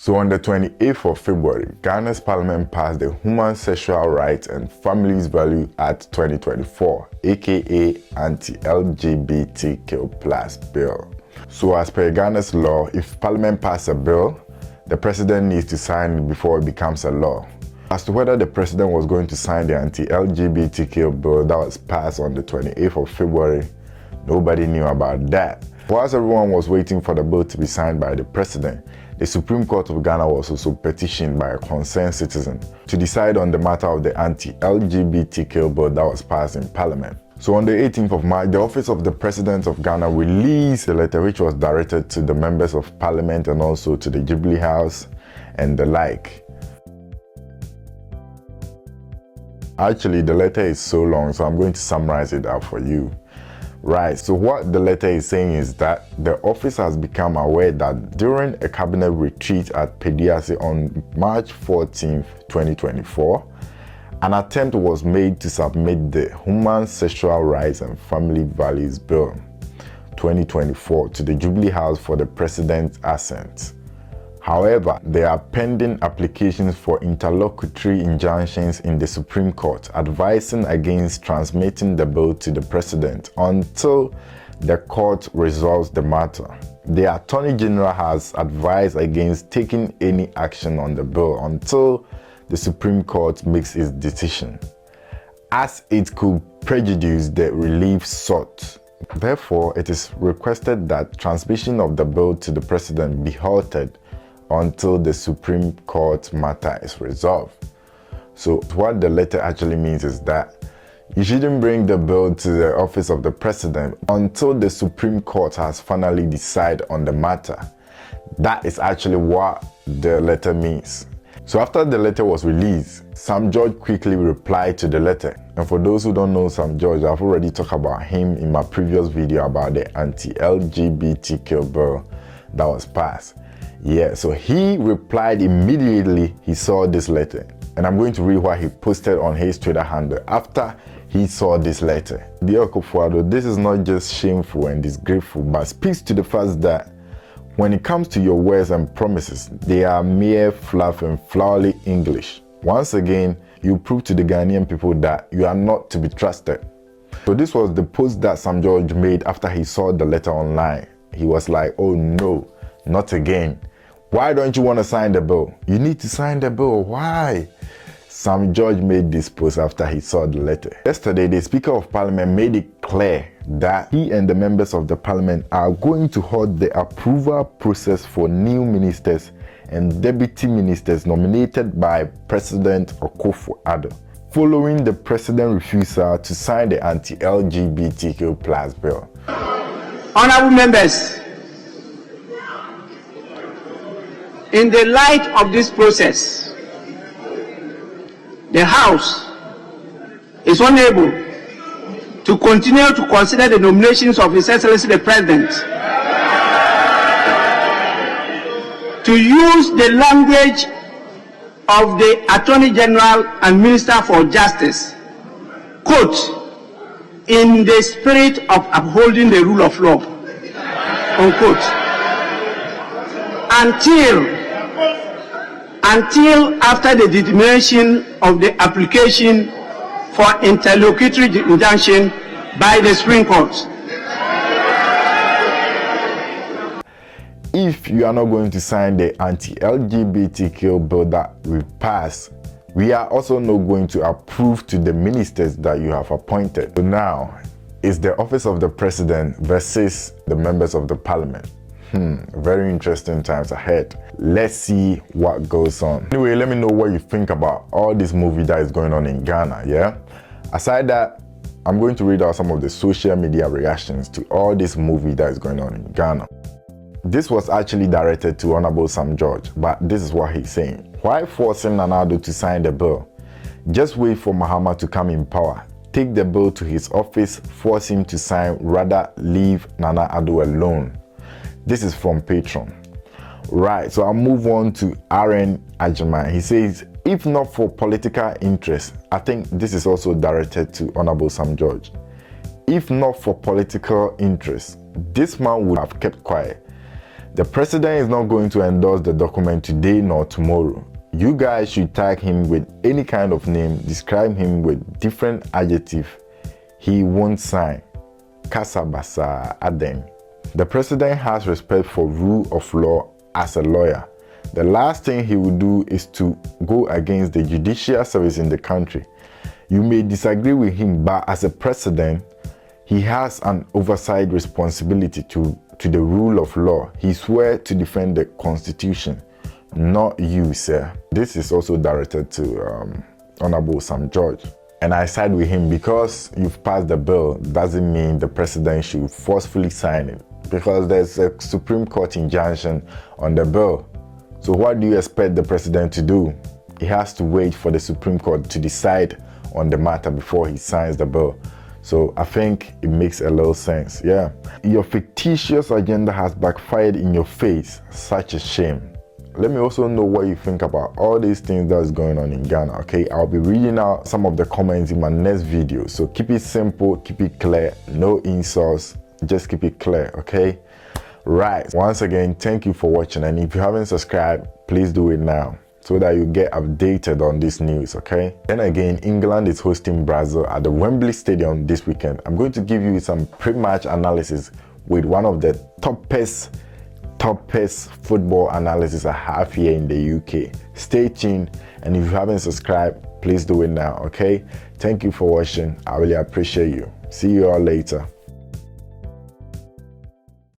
So on the 28th of February, Ghana's parliament passed the Human Sexual Rights and Families Value Act 2024, aka Anti-LGBTQ+ bill. So as per Ghana's law, if parliament passes a bill, the president needs to sign it before it becomes a law. As to whether the president was going to sign the anti-LGBTQ bill that was passed on the 28th of February, nobody knew about that. Whilst everyone was waiting for the bill to be signed by the president, the Supreme Court of Ghana was also petitioned by a concerned citizen to decide on the matter of the anti-LGBTQ bill that was passed in Parliament. So on the 18th of March, the Office of the President of Ghana released a letter which was directed to the members of Parliament and also to the Jubilee House and the like. Actually, the letter is so long, so I'm going to summarize it out for you. Right, so what the letter is saying is that the office has become aware that during a cabinet retreat at Pediase on March 14, 2024, an attempt was made to submit the Human Sexual Rights and Family Values Bill 2024 to the Jubilee House for the President's assent. However, there are pending applications for interlocutory injunctions in the Supreme Court advising against transmitting the bill to the President until the court resolves the matter. The Attorney General has advised against taking any action on the bill until the Supreme Court makes its decision, as it could prejudice the relief sought. Therefore, it is requested that transmission of the bill to the President be halted until the Supreme Court matter is resolved. So what the letter actually means is that you shouldn't bring the bill to the Office of the President until the Supreme Court has finally decided on the matter. That is actually what the letter means. So after the letter was released, Sam George quickly replied to the letter. And for those who don't know Sam George, I've already talked about him in my previous video about the anti-LGBTQ bill that was passed. Yeah, so he replied immediately he saw this letter. And I'm going to read what he posted on his Twitter handle after he saw this letter. Dear Kufuor, this is not just shameful and disgraceful, but speaks to the fact that when it comes to your words and promises, they are mere fluff and flowery English. Once again, you prove to the Ghanaian people that you are not to be trusted. So this was the post that Sam George made after he saw the letter online. He was like, oh no, not again. Why don't you want to sign the bill? You need to sign the bill. Why? Sam George made this post after he saw the letter. Yesterday, the Speaker of Parliament made it clear that he and the members of the Parliament are going to halt the approval process for new ministers and deputy ministers nominated by President Akufo-Addo, following the President's refusal to sign the anti-LGBTQ+ bill. Honorable members, in the light of this process, the House is unable to continue to consider the nominations of His Excellency the President to use the language of the Attorney General and Minister for Justice, quote, in the spirit of upholding the rule of law, unquote, until after the determination of the application for interlocutory injunction by the Supreme Court. If you are not going to sign the anti-LGBTQ bill that we passed, we are also not going to approve to the ministers that you have appointed. So now, it's the Office of the President versus the members of the Parliament. Very interesting times ahead. Let's see what goes on. Anyway, let me know what you think about all this movie that is going on in Ghana, yeah? Aside that, I'm going to read out some of the social media reactions to all this movie that is going on in Ghana. This was actually directed to Honorable Sam George, but this is what he's saying. Why forcing Nana Addo to sign the bill? Just wait for Mahama to come in power. Take the bill to his office, force him to sign, rather leave Nana Addo alone. This is from Patreon. Right, so I'll move on to RN Ajima. He says, if not for political interest, I think this is also directed to Honorable Sam George. If not for political interest, this man would have kept quiet. The president is not going to endorse the document today nor tomorrow. You guys should tag him with any kind of name, describe him with different adjective. He won't sign. Kasabasa Aden. The president has respect for rule of law as a lawyer. The last thing he will do is to go against the judicial service in the country. You may disagree with him, but as a president, he has an oversight responsibility to the rule of law. He swears to defend the constitution, not you, sir. This is also directed to Honorable Sam George. And I side with him because you've passed the bill doesn't mean the president should forcefully sign it, because there's a Supreme Court injunction on the bill. So what do you expect the president to do? He has to wait for the Supreme Court to decide on the matter before he signs the bill. So I think it makes a little sense, yeah. Your fictitious agenda has backfired in your face. Such a shame. Let me also know what you think about all these things that's going on in Ghana, okay? I'll be reading out some of the comments in my next video. So keep it simple, keep it clear, no insults, just keep it clear, okay? Right, once again, thank you for watching, and if you haven't subscribed, please do it now so that you get updated on this news, okay? Then again, England is hosting Brazil at the Wembley Stadium this weekend. I'm going to give you some pre-match analysis with one of the toughest football analysis I have here in the UK. Stay tuned, and if you haven't subscribed, please do it now, okay? Thank you for watching. I really appreciate you. See you all later.